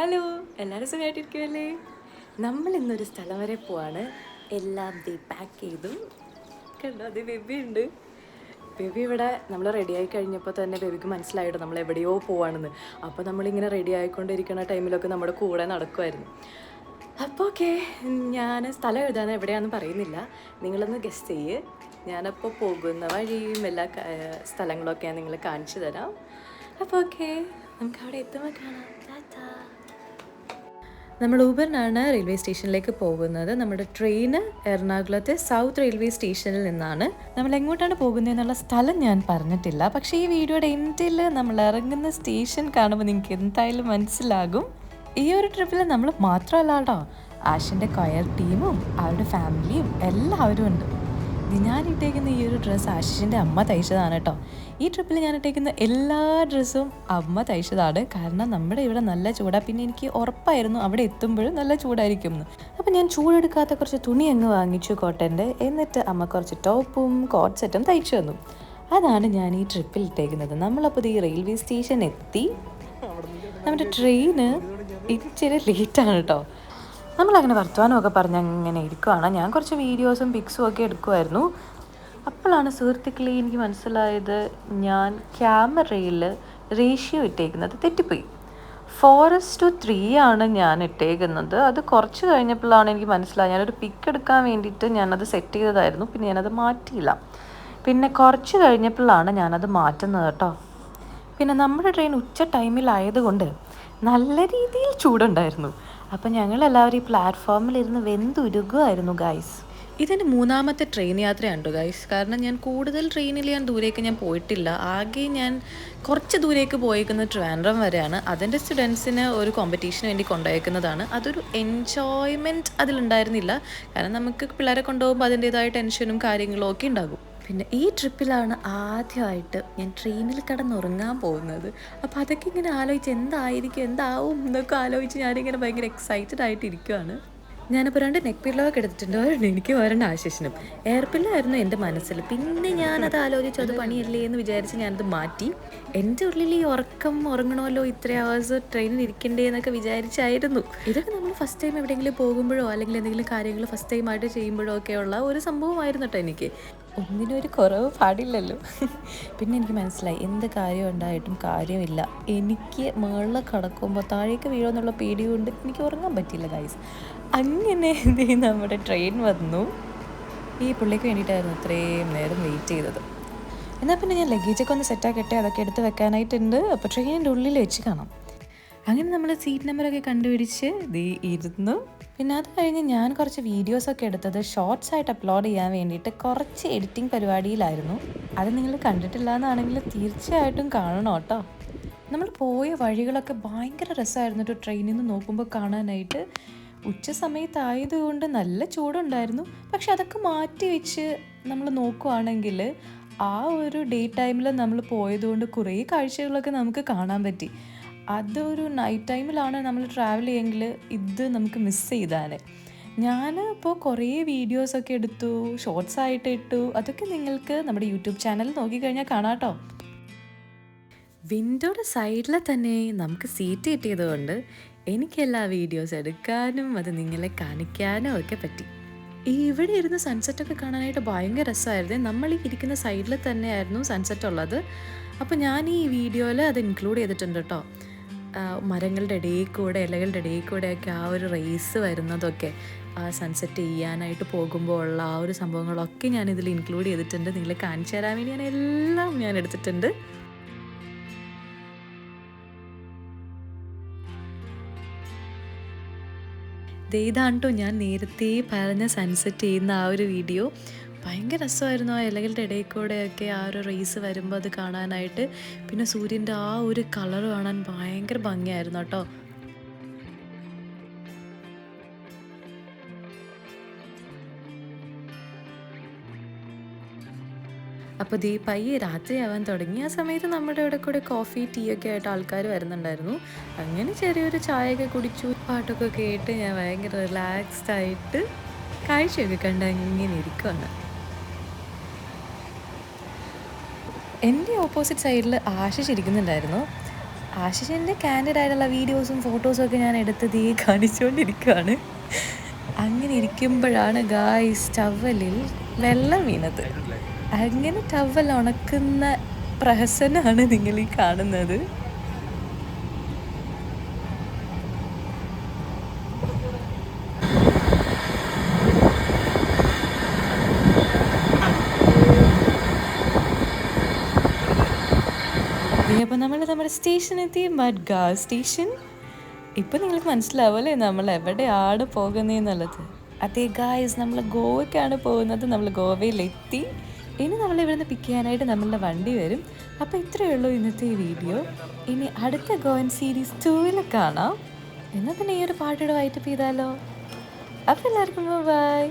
Hello, എല്ലാവരും സുഖമായിട്ടിരിക്കുമല്ലേ? നമ്മൾ ഇന്നൊരു സ്ഥലം വരെ പോവാണ്. എല്ലാം പാക്ക് ചെയ്തു. കണ്ടോ, അത് ബേബി ഉണ്ട്. ബേബി ഇവിടെ നമ്മൾ റെഡി ആയി കഴിഞ്ഞപ്പോൾ തന്നെ ബേബിക്ക് മനസ്സിലായിട്ട് നമ്മൾ എവിടെയോ പോവാണെന്ന്. അപ്പോൾ നമ്മളിങ്ങനെ റെഡി ആയിക്കൊണ്ടിരിക്കുന്ന ടൈമിലൊക്കെ നമ്മുടെ കൂടെ നടക്കുമായിരുന്നു. അപ്പോൾ ഓക്കെ, ഞാൻ സ്ഥലം എഴുതാൻ എവിടെയാണെന്ന് പറയുന്നില്ല, നിങ്ങളൊന്ന് ഗസ് ചെയ്യ്. ഞാനപ്പോൾ പോകുന്ന വഴിയും എല്ലാ സ്ഥലങ്ങളൊക്കെ ഞാൻ നിങ്ങളെ കാണിച്ചു തരാം. അപ്പോൾ ഓക്കെ, നമുക്ക് അവിടെ എത്തുമ്പോൾ കാണാം. ടാറ്റാ. നമ്മൾ ഊബറിനാണ് റെയിൽവേ സ്റ്റേഷനിലേക്ക് പോകുന്നത്. നമ്മുടെ ട്രെയിന് എറണാകുളത്തെ സൗത്ത് റെയിൽവേ സ്റ്റേഷനിൽ നിന്നാണ്. നമ്മൾ എങ്ങോട്ടാണ് പോകുന്നതെന്നുള്ള സ്ഥലം ഞാൻ പറഞ്ഞിട്ടില്ല, പക്ഷേ ഈ വീഡിയോയുടെ എൻഡിൽ നമ്മൾ ഇറങ്ങുന്ന സ്റ്റേഷൻ കാണുമ്പോൾ നിങ്ങൾക്ക് എന്തായാലും മനസ്സിലാകും. ഈ ഒരു ട്രിപ്പിൽ നമ്മൾ മാത്രമല്ല കേട്ടോ, ആഷിൻ്റെ കൊയർ ടീമും അവരുടെ ഫാമിലിയും എല്ലാവരും ഉണ്ട്. ഞാൻ ഇട്ടേക്കുന്ന ഈ ഒരു ഡ്രസ്സ് ആശിഷിൻ്റെ അമ്മ തയ്ച്ചതാണ് കേട്ടോ. ഈ ട്രിപ്പിൽ ഞാൻ ഇട്ടേക്കുന്ന എല്ലാ ഡ്രസ്സും അമ്മ തയ്ച്ചതാണ്. കാരണം നമ്മുടെ ഇവിടെ നല്ല ചൂടാണ്. പിന്നെ എനിക്ക് ഉറപ്പായിരുന്നു അവിടെ എത്തുമ്പോഴും നല്ല ചൂടായിരിക്കും എന്ന്. അപ്പം ഞാൻ ചൂടെടുക്കാത്ത കുറച്ച് തുണി അങ്ങ് വാങ്ങിച്ചു കോട്ടൻ്റെ. എന്നിട്ട് അമ്മ കുറച്ച് ടോപ്പും കോട്ട് സെറ്റും തയ്ച്ചു തന്നു. അതാണ് ഞാൻ ഈ ട്രിപ്പിൽ ഇട്ടേക്കുന്നത്. നമ്മളപ്പോൾ ഈ റെയിൽവേ സ്റ്റേഷൻ എത്തി. നമ്മുടെ ട്രെയിന് ഇച്ചിരി ലേറ്റാണ് കേട്ടോ. നമ്മളങ്ങനെ വർത്തമാനമൊക്കെ പറഞ്ഞ് അങ്ങനെ ഇരിക്കുവാണ്. ഞാൻ കുറച്ച് വീഡിയോസും പിക്സും ഒക്കെ എടുക്കുമായിരുന്നു. അപ്പോഴാണ് സുഹൃത്തുക്കളെ എനിക്ക് മനസ്സിലായത്, ഞാൻ ക്യാമറയിൽ റേഷ്യോ ഇട്ടേക്കുന്നത് തെറ്റിപ്പോയി. 4:3 ആണ് ഞാൻ ഇട്ടേക്കുന്നത്. അത് കുറച്ച് കഴിഞ്ഞപ്പോഴാണ് എനിക്ക് മനസ്സിലായത്. ഞാനൊരു പിക്ക് എടുക്കാൻ വേണ്ടിയിട്ട് ഞാനത് സെറ്റ് ചെയ്തതായിരുന്നു. പിന്നെ ഞാനത് മാറ്റിയില്ല. പിന്നെ കുറച്ച് കഴിഞ്ഞപ്പോഴാണ് ഞാനത് മാറ്റുന്നത് കേട്ടോ. പിന്നെ നമ്മുടെ ട്രെയിൻ ഉച്ച ടൈമിലായതുകൊണ്ട് നല്ല രീതിയിൽ ചൂടുണ്ടായിരുന്നു. അപ്പം ഞങ്ങളെല്ലാവരും ഈ പ്ലാറ്റ്ഫോമിലിരുന്ന് വെന്തുരുകുമായിരുന്നു ഗൈസ്. ഇതെൻ്റെ 3ാമത്തെ ട്രെയിൻ യാത്രയാണ് ഗൈസ്. കാരണം ഞാൻ കൂടുതൽ ട്രെയിനിൽ ദൂരേക്ക് ഞാൻ പോയിട്ടില്ല. ആകെ ഞാൻ കുറച്ച് ദൂരേക്ക് പോയേക്കുന്നത് ട്രിവാൻഡ്രം വരെയാണ്. അതിൻ്റെ സ്റ്റുഡൻസിന് ഒരു കോമ്പറ്റീഷന് വേണ്ടി കൊണ്ടുപോയേക്കുന്നതാണ്. അതൊരു എൻജോയ്മെൻറ്റ് അതിലുണ്ടായിരുന്നില്ല. കാരണം നമുക്ക് പിള്ളേരെ കൊണ്ടുപോകുമ്പോൾ അതിൻ്റേതായ ടെൻഷനും കാര്യങ്ങളും ഒക്കെ ഉണ്ടാകും. പിന്നെ ഈ ട്രിപ്പിലാണ് ആദ്യമായിട്ട് ഞാൻ ട്രെയിനിൽ കിടന്നുറങ്ങാൻ പോകുന്നത്. അപ്പോൾ അതൊക്കെ ഇങ്ങനെ ആലോചിച്ച് എന്താവും എന്നൊക്കെ ആലോചിച്ച് ഞാനിങ്ങനെ ഭയങ്കര എക്സൈറ്റഡ് ആയിട്ടിരിക്കുകയാണ്. ഞാനിപ്പോൾ 2 നെക്ക് പില്ലോക്കെ എടുത്തിട്ടുണ്ട്. ഒരെണ്ണം എനിക്ക് ഒരെണ്ണം ആശിഷിനും. എയർ പില്ലായിരുന്നു എൻ്റെ മനസ്സിൽ. പിന്നെ ഞാനത് ആലോചിച്ചു, അത് പണിയല്ലേ എന്ന് വിചാരിച്ച് ഞാനത് മാറ്റി. എൻ്റെ ഉള്ളിൽ ഈ ഉറങ്ങണമല്ലോ, ഇത്ര അവേഴ്സ് ട്രെയിനിൽ ഇരിക്കണ്ടേ എന്നൊക്കെ വിചാരിച്ചായിരുന്നു. ഇതൊക്കെ നമ്മൾ ഫസ്റ്റ് ടൈം എവിടെയെങ്കിലും പോകുമ്പോഴോ അല്ലെങ്കിൽ എന്തെങ്കിലും കാര്യങ്ങൾ ഫസ്റ്റ് ടൈമായിട്ട് ചെയ്യുമ്പോഴോ ഒക്കെയുള്ള ഒരു സംഭവമായിരുന്നു കേട്ടോ എനിക്ക്. ഒന്നിനും ഒരു കുറവ് പാടില്ലല്ലോ. പിന്നെ എനിക്ക് മനസ്സിലായി, എന്ത് കാര്യം ഉണ്ടായിട്ടും കാര്യമില്ല. എനിക്ക് മുകളിൽ കിടക്കുമ്പോൾ താഴേക്ക് വീഴുമെന്നുള്ള പേടി കൊണ്ട് എനിക്ക് ഉറങ്ങാൻ പറ്റിയില്ല ഗൈസ്. അങ്ങനെ നമ്മുടെ ട്രെയിൻ വന്നു. ഈ പുള്ളിക്ക് വേണ്ടിയിട്ടായിരുന്നു ഇത്രയും നേരം വെയിറ്റ് ചെയ്തത്. എന്നാൽ പിന്നെ ഞാൻ ലഗേജൊക്കെ ഒന്ന് സെറ്റാക്കട്ടെ, അതൊക്കെ എടുത്ത് വെക്കാനായിട്ടുണ്ട്. അപ്പോൾ ട്രെയിനിൻ്റെ ഉള്ളിൽ വെച്ച് കാണാം. അങ്ങനെ നമ്മൾ സീറ്റ് നമ്പറൊക്കെ കണ്ടുപിടിച്ച് ഇരുന്നു. പിന്നെ അത് കഴിഞ്ഞ് ഞാൻ കുറച്ച് വീഡിയോസൊക്കെ എടുത്തത് ഷോർട്സ് ആയിട്ട് അപ്ലോഡ് ചെയ്യാൻ വേണ്ടിയിട്ട് കുറച്ച് എഡിറ്റിംഗ് പരിപാടിയിലായിരുന്നു. അത് നിങ്ങൾ കണ്ടിട്ടില്ല എന്നാണെങ്കിൽ തീർച്ചയായിട്ടും കാണണം കേട്ടോ. നമ്മൾ പോയ വഴികളൊക്കെ ഭയങ്കര രസമായിരുന്നു കേട്ടോ. ട്രെയിനിൽ നിന്ന് നോക്കുമ്പോൾ കാണാനായിട്ട് ഉച്ച സമയത്തായതുകൊണ്ട് നല്ല ചൂടുണ്ടായിരുന്നു. പക്ഷെ അതൊക്കെ മാറ്റി വെച്ച് നമ്മൾ നോക്കുവാണെങ്കിൽ ആ ഒരു ഡേ ടൈമിൽ നമ്മൾ പോയതുകൊണ്ട് കുറേ കാഴ്ചകളൊക്കെ നമുക്ക് കാണാൻ പറ്റി. അതൊരു നൈറ്റ് ടൈമിലാണ് നമ്മൾ ട്രാവൽ ചെയ്യുമെങ്കിൽ ഇത് നമുക്ക് മിസ് ചെയ്താൽ. ഞാൻ ഇപ്പോൾ കുറേ വീഡിയോസൊക്കെ എടുത്തു, ഷോർട്സ് ആയിട്ട് ഇട്ടു. അതൊക്കെ നിങ്ങൾക്ക് നമ്മുടെ യൂട്യൂബ് ചാനൽ നോക്കിക്കഴിഞ്ഞാൽ കാണാം കേട്ടോ. വിൻഡോയുടെ സൈഡിൽ തന്നെ നമുക്ക് സീറ്റ് കിട്ടിയത് കൊണ്ട് എനിക്കെല്ലാ വീഡിയോസ് എടുക്കാനും അത് നിങ്ങളെ കാണിക്കാനും ഒക്കെ പറ്റി. ഇവിടെ ഇരുന്ന് സൺസെറ്റൊക്കെ കാണാനായിട്ട് ഭയങ്കര രസമായിരുന്നു. നമ്മൾ ഈ ഇരിക്കുന്ന സൈഡിൽ തന്നെയായിരുന്നു സൺസെറ്റ് ഉള്ളത്. അപ്പോൾ ഞാൻ ഈ വീഡിയോയിൽ അത് ഇൻക്ലൂഡ് ചെയ്തിട്ടുണ്ട് കേട്ടോ. മരങ്ങളുടെ ഇടയിൽ കൂടെ, ഇലകളുടെ ഇടയിൽ കൂടെയൊക്കെ ആ ഒരു റേസ് വരുന്നതൊക്കെ, ആ സൺസെറ്റ് ചെയ്യാനായിട്ട് പോകുമ്പോൾ ഉള്ള ആ ഒരു സംഭവങ്ങളൊക്കെ ഞാനിതിൽ ഇൻക്ലൂഡ് ചെയ്തിട്ടുണ്ട്. നിങ്ങളെ കാണിച്ചു തരാൻ വേണ്ടി എല്ലാം ഞാൻ എടുത്തിട്ടുണ്ട്. ഇതാണ് കേട്ടോ ഞാൻ നേരത്തെ പറഞ്ഞ സൺസെറ്റ് ചെയ്യുന്ന ആ ഒരു വീഡിയോ. ഭയങ്കര രസമായിരുന്നു. ആ ഇലകളുടെ ഇടയിൽ കൂടെയൊക്കെ ആ ഒരു റേസ് വരുമ്പോൾ അത് കാണാനായിട്ട്. പിന്നെ സൂര്യൻ്റെ ആ ഒരു കളർ കാണാൻ ഭയങ്കര ഭംഗിയായിരുന്നു കേട്ടോ. അപ്പോൾ പയ്യെ രാത്രിയാവാൻ തുടങ്ങി. ആ സമയത്ത് നമ്മുടെ ഇവിടെ കൂടെ കോഫി ടീ ഒക്കെ ആയിട്ട് ആൾക്കാർ വരുന്നുണ്ടായിരുന്നു. അങ്ങനെ ചെറിയൊരു ചായയൊക്കെ കുടിച്ചു, പാട്ടൊക്കെ കേട്ട് ഞാൻ ഭയങ്കര റിലാക്സ്ഡ് ആയിട്ട് കാഴ്ചയൊക്കെ കണ്ട് അങ്ങനെ ഇരിക്കുകയാണ്. എൻ്റെ ഓപ്പോസിറ്റ് സൈഡിൽ ആശിഷ് ഇരിക്കുന്നുണ്ടായിരുന്നു. ആശിഷിൻ്റെ കാൻഡിഡ് ആയിട്ടുള്ള വീഡിയോസും ഫോട്ടോസും ഒക്കെ ഞാൻ എടുത്തത് കാണിച്ചുകൊണ്ടിരിക്കുകയാണ്. അങ്ങനെ ഇരിക്കുമ്പോഴാണ് ഗായ്സ് ടവലിൽ വെള്ളം വീണത്. അങ്ങനെ ടവൽ ഉണക്കുന്ന പ്രഹസനമാണ് നിങ്ങൾ ഈ കാണുന്നത്. അപ്പോൾ നമ്മൾ നമ്മുടെ സ്റ്റേഷനെത്തി, മഡ്ഗാവ് സ്റ്റേഷൻ. ഇപ്പം നിങ്ങൾക്ക് മനസ്സിലാവുമല്ലേ നമ്മൾ എവിടെയാണ് പോകുന്നതെന്നുള്ളത്. അതേ ഗായ്സ്, നമ്മൾ ഗോവയ്ക്കാണ് പോകുന്നത്. നമ്മൾ ഗോവയിലെത്തി. ഇനി നമ്മൾ ഇവിടുന്ന് പിക്ക് ചെയ്യാനായിട്ട് നമ്മളുടെ വണ്ടി വരും. അപ്പോൾ ഇത്രയേ ഉള്ളൂ ഇന്നത്തെ ഈ വീഡിയോ. ഇനി അടുത്ത ഗോവൻ സീരീസ് 2 കാണാം. എന്നാൽ പിന്നെ ഈ ഒരു പാട്ടോടെ വൈറ്റപ്പ് ചെയ്താലോ. അപ്പോൾ എല്ലാവർക്കും ബൈ.